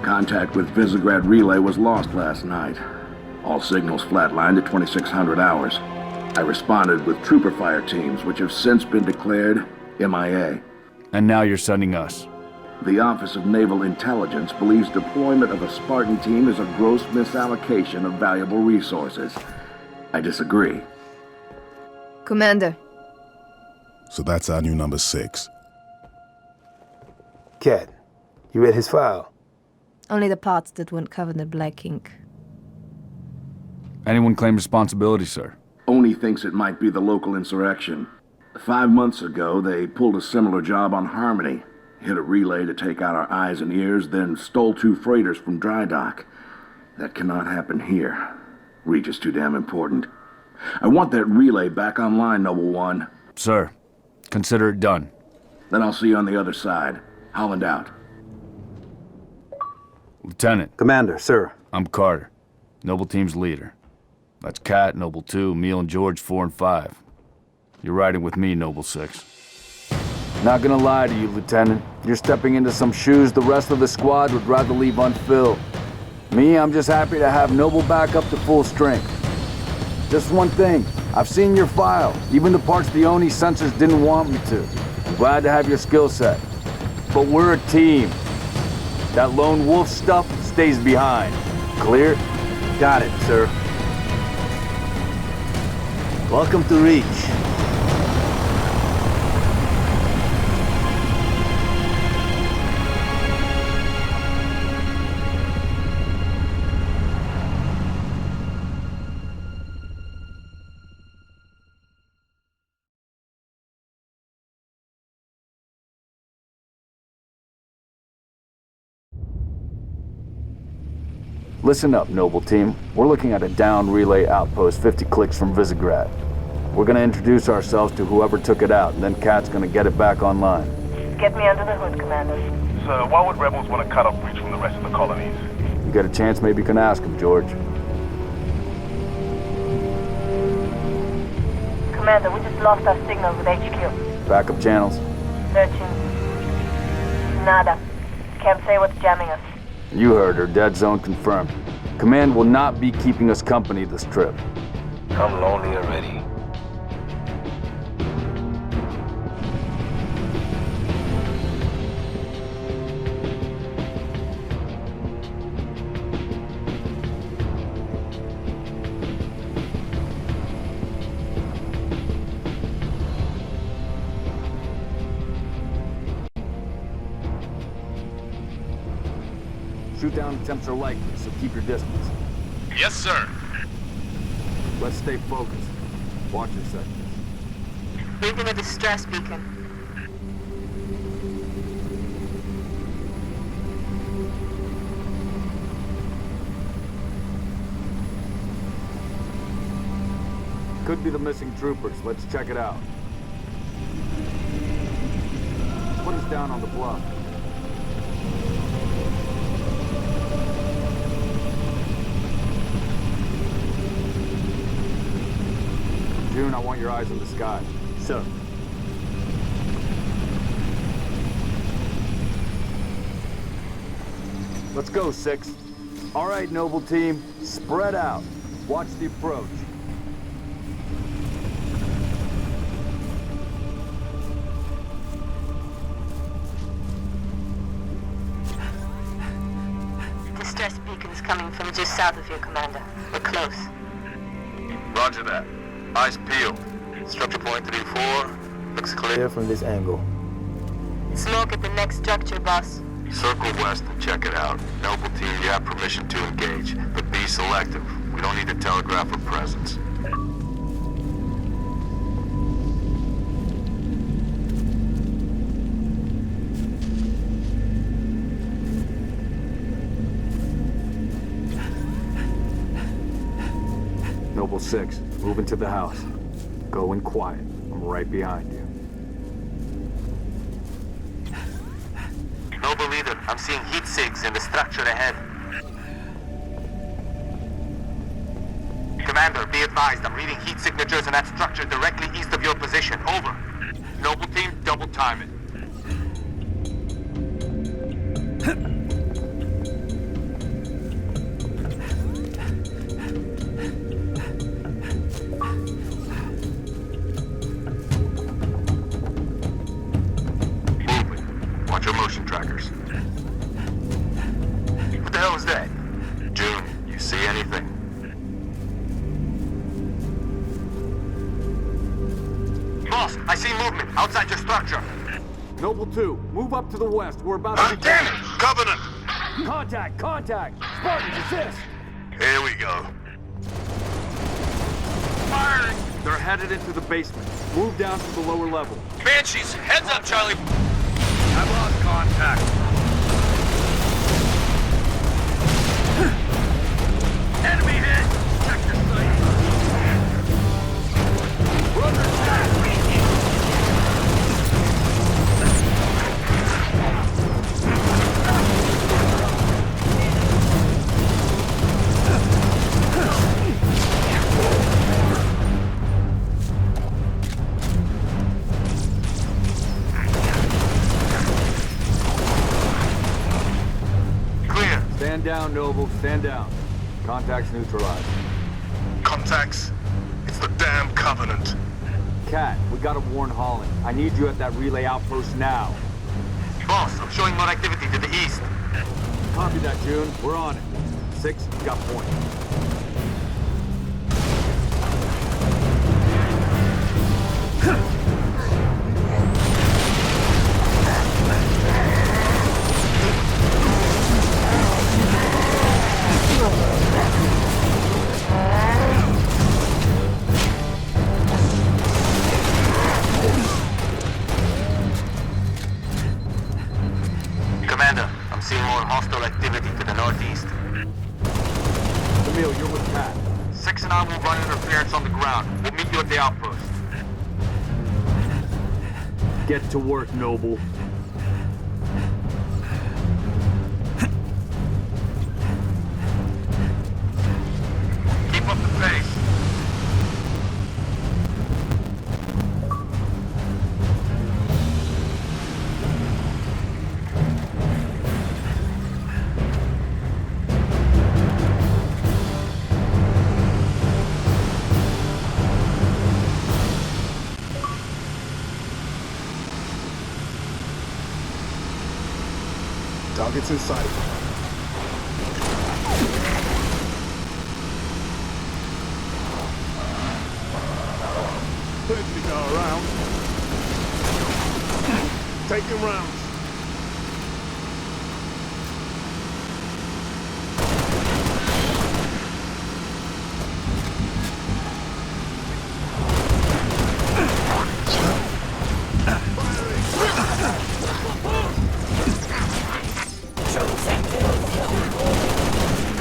Contact with Visegrad Relay was lost last night. All signals flatlined at 2600 hours. I responded with trooper fire teams, which have since been declared MIA. And now you're sending us. The Office of Naval Intelligence believes deployment of a Spartan team is a gross misallocation of valuable resources. I disagree. Commander. So that's our new number 6. Cat, you read his file? Only the parts that weren't covered in black ink. Anyone claim responsibility, sir? Oni thinks it might be the local insurrection. 5 months ago, they pulled a similar job on Harmony. Hit a relay to take out our eyes and ears, then stole 2 freighters from dry dock. That cannot happen here. Reach is too damn important. I want that relay back online, Noble One. Sir, consider it done. Then I'll see you on the other side. Holland out. Lieutenant. Commander, sir. I'm Carter, Noble Team's leader. That's Kat, Noble 2, Emil and George 4 and 5. You're riding with me, Noble 6. Not gonna lie to you, Lieutenant. You're stepping into some shoes the rest of the squad would rather leave unfilled. Me, I'm just happy to have Noble back up to full strength. Just one thing, I've seen your file, even the parts the Oni sensors didn't want me to. I'm glad to have your skill set. But we're a team. That lone wolf stuff stays behind. Clear? Got it, sir. Welcome to Reach. Listen up, Noble Team. We're looking at a down relay outpost 50 clicks from Visegrad. We're gonna introduce ourselves to whoever took it out, and then Kat's gonna get it back online. Get me under the hood, Commander. Sir, why would rebels want to cut off Reach from the rest of the colonies? You get a chance, maybe you can ask him, George. Commander, we just lost our signal with HQ. Backup channels? Searching. Nada. Can't say what's jamming us. You heard her. Dead zone confirmed. Command will not be keeping us company this trip. I'm lonely already. Shoot-down attempts are likely, so keep your distance. Yes, sir. Let's stay focused. Watch your sectors. Reading a distress beacon. Could be the missing troopers. Let's check it out. Put us down on the bluff. June, I want your eyes on the sky. Sir. Let's go, 6. All right, Noble Team. Spread out. Watch the approach. Distress beacon is coming from just south of you, Commander. We're close. Roger that. Eyes peeled. Structure point 3-4. Looks clear. Clear from this angle. Smoke at the next structure, boss. Circle west and check it out. Noble Team, you have permission to engage, but be selective. We don't need to telegraph our presence. Noble 6, move into the house. Go in quiet. I'm right behind you. Noble Leader, I'm seeing heat sigs in the structure ahead. Commander, be advised, I'm reading heat signatures in that structure directly east of your position. Over. Noble Team, double time it. structure. Noble 2, move up to the west. We're about to... Damn it! Covenant! Contact! Contact! Spartans, assist! Here we go. Firing! They're headed into the basement. Move down to the lower level. Banshees, heads up, Charlie. I've lost contact. Enemy hit! Check the sight. We're under attack! Stand down, Noble. Stand down. Contacts neutralized. Contacts? It's the damn Covenant. Cat, we gotta warn Holland. I need you at that relay outpost now. Boss, I'm showing more activity to the east. Copy that, June. We're on it. 6, got point. Commander, I'm seeing more hostile activity to the northeast. Emil, you're with Cat. 6 and I will run interference on the ground. We'll meet you at the outpost. Get to work, Noble. Keep up the pace. Targets in sight. Plenty to go around. Taking rounds.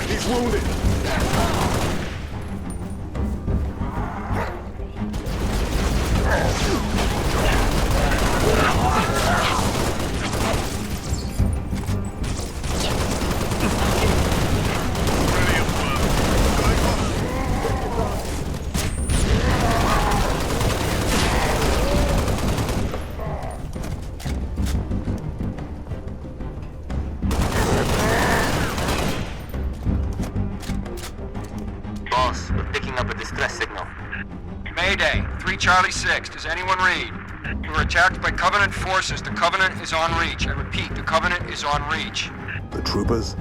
He's wounded. Boss, we're picking up a distress signal. Mayday, 3 Charlie 6. Does anyone read? We were attacked by Covenant forces. The Covenant is en reach. I repeat, the Covenant is en reach. The troopers?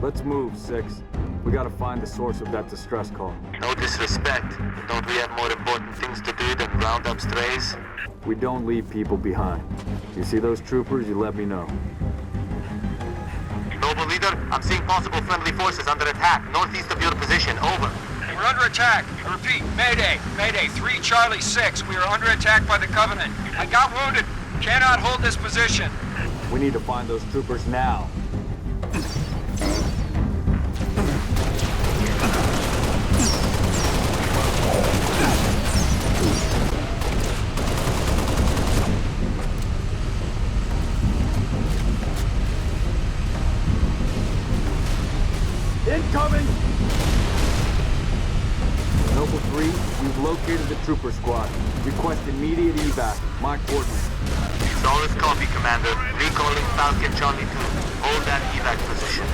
Let's move, 6. We gotta find the source of that distress call. No disrespect, but don't we have more important things to do than round up strays? We don't leave people behind. You see those troopers, you let me know. Noble leader, I'm seeing possible friendly forces under attack, northeast of your position. Over. We're under attack. I repeat, Mayday. Mayday, 3 Charlie 6. We are under attack by the Covenant. I got wounded. Cannot hold this position. We need to find those troopers now. Incoming! Noble 3, we've located the trooper squad. Request immediate evac. My coordinates. Solid copy, Commander. Recalling Falcon Charlie 2. Hold that evac position.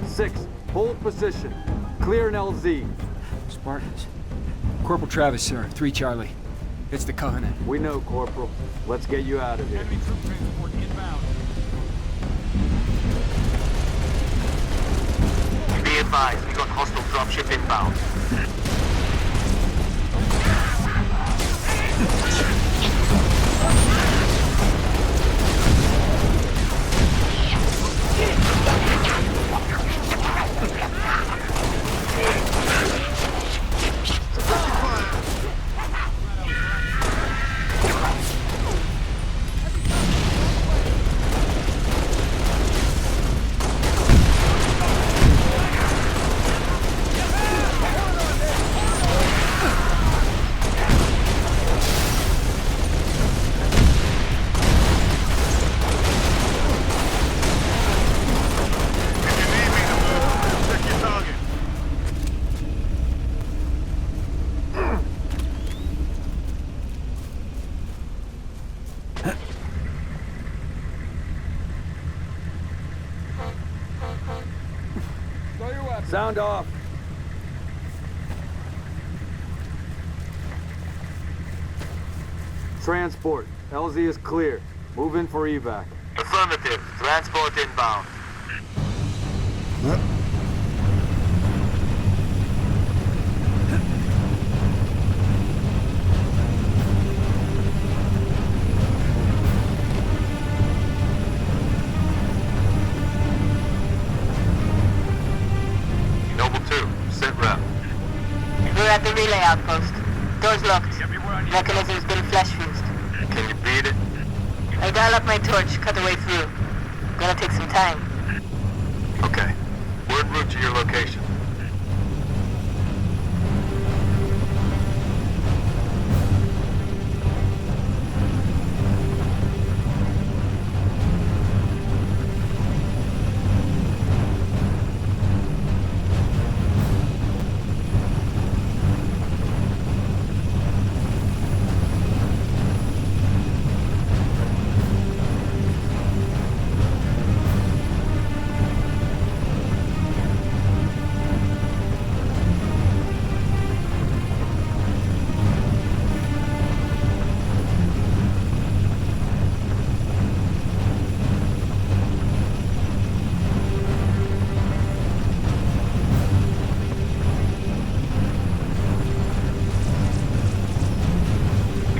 6, hold position. Clear an LZ. Spartans. Corporal Travis, sir. 3 Charlie. It's the Covenant. We know, Corporal. Let's get you out of here. Enemy troop transport inbound. Be advised, we got hostile dropship inbound. Sound off. Transport. LZ is clear. Move in for evac. Affirmative. Transport inbound. Noble 2, sit rep. We're at the relay outpost. Door's locked. Mechanism's been flash fused. Can you beat it? I dial up my torch, cut the way through. Gonna take some time. Okay. We're en route to your location.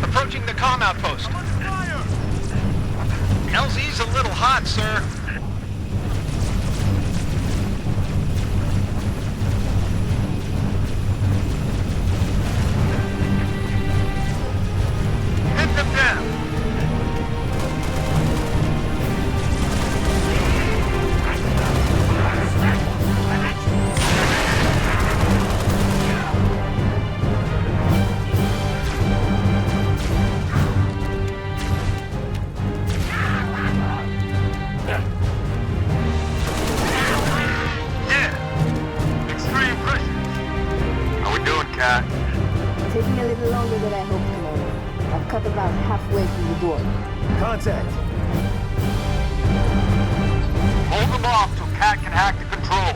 Approaching the comm outpost. LZ's a little hot, sir. Hit them down. Extreme pressure. How we doing, Cat? Taking a little longer than I hoped, Commander. I've cut about halfway through the door. Contact. Hold them off till Cat can hack the control.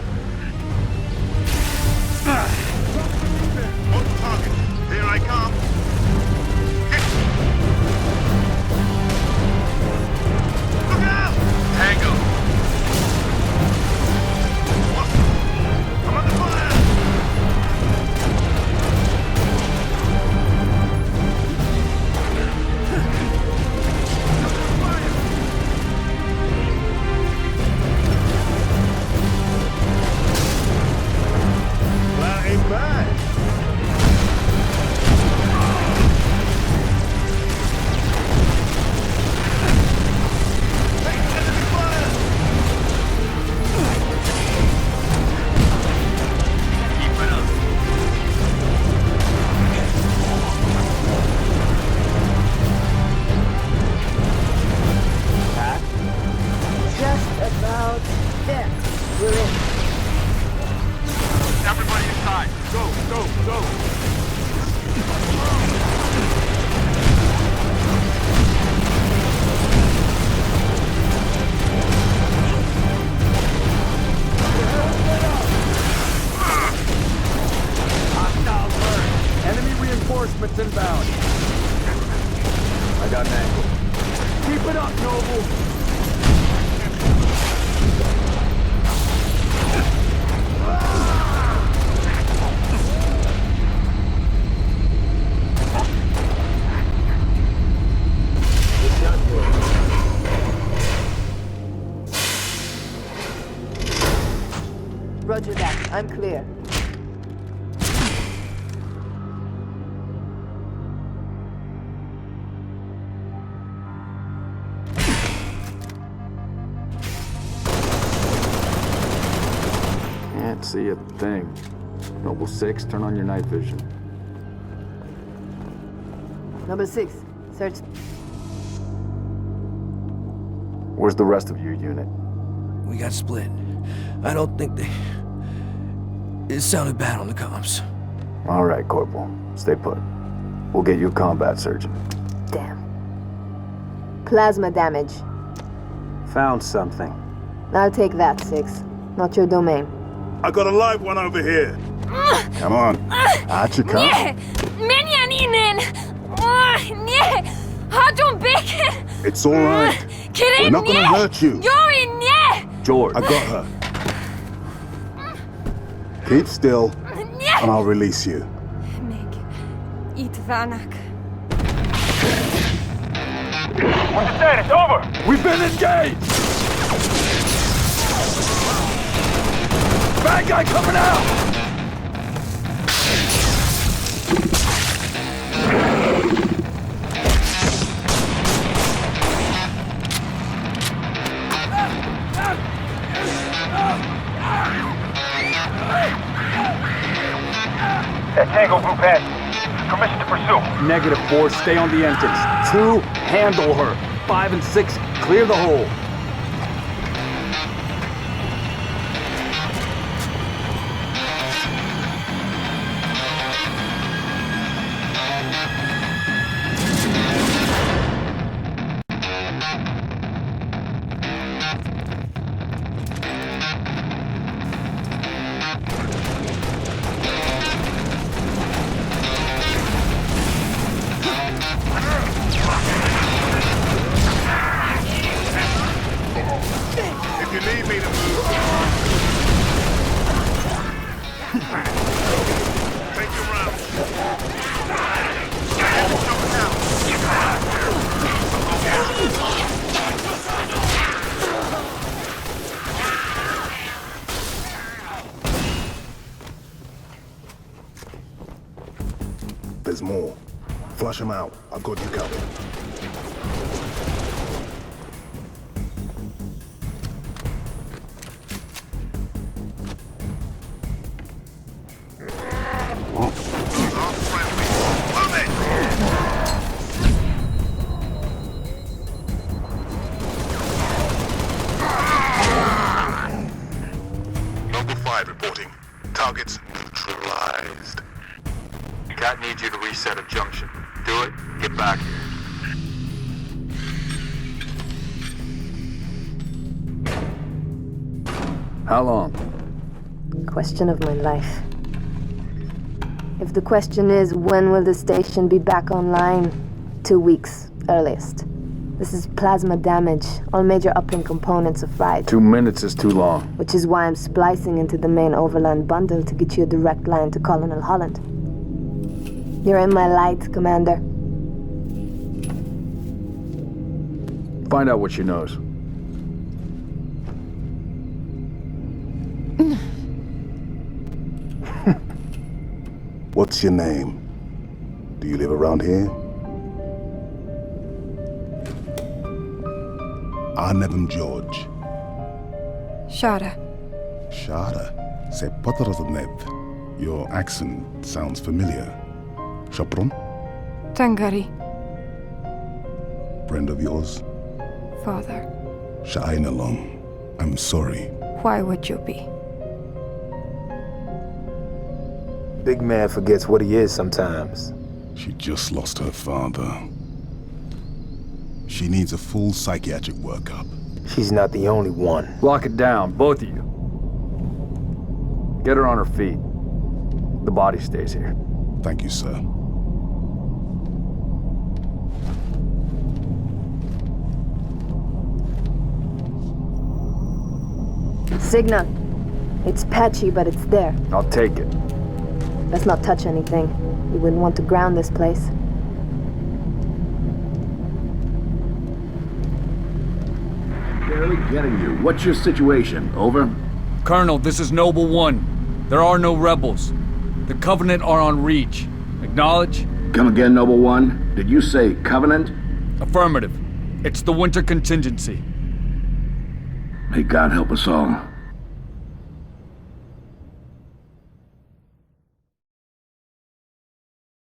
On target. Here I come. Look out! Tango. I'm under fire! That ain't bad. Hey, enemy fire! Keep it up. Just about there. We're in. Everybody inside. Go, go, go! Hostile alert. Enemy reinforcements inbound. I got an angle. Keep it up, Noble. Roger that. I'm clear. Can't see a thing. Noble 6, turn on your night vision. Number 6. Search. Where's the rest of your unit? We got split. I don't think they... It sounded bad on the comms. All right, Corporal. Stay put. We'll get you a combat surgeon. Damn. Plasma damage. Found something. I'll take that, 6. Not your domain. I got a live one over here. Come on. Archie, come. Nie! Menian inen! Nie! Hadon bacon! It's all right. We're not gonna hurt you. Yori nie! George. I got her. Keep still, and I'll release you. Meg. Eat vanak. What's the status? Over! We've been engaged! Bad guy coming out! That Tango group has permission to pursue. -4, stay on the entrance. 2, handle her. 5 and 6, clear the hole. If you need me to move, take your round. There's more. Flush them out. I've got you covered. Noble 5 reporting. Targets neutralized. Cat needs you to reset a junction. Do it, get back here. How long? Question of my life. If the question is, when will the station be back online? 2 weeks, earliest. This is plasma damage. All major uplink components are fried. 2 minutes is too long. Which is why I'm splicing into the main overland bundle to get you a direct line to Colonel Holland. You're in my light, Commander. Find out what she knows. What's your name? Do you live around here? Arnevim George. Shara. Shara. C'est Potrozonev. Your accent sounds familiar. Shapron? Tangari. Friend of yours? Father. Sha'ainalong. I'm sorry. Why would you be? Big man forgets what he is sometimes. She just lost her father. She needs a full psychiatric workup. She's not the only one. Lock it down, both of you. Get her on her feet. The body stays here. Thank you, sir. Signal. It's patchy, but it's there. I'll take it. Let's not touch anything. You wouldn't want to ground this place. Barely getting you. What's your situation? Over? Colonel, this is Noble 1. There are no rebels. The Covenant are on Reach. Acknowledge? Come again, Noble One. Did you say Covenant? Affirmative. It's the winter contingency. May God help us all.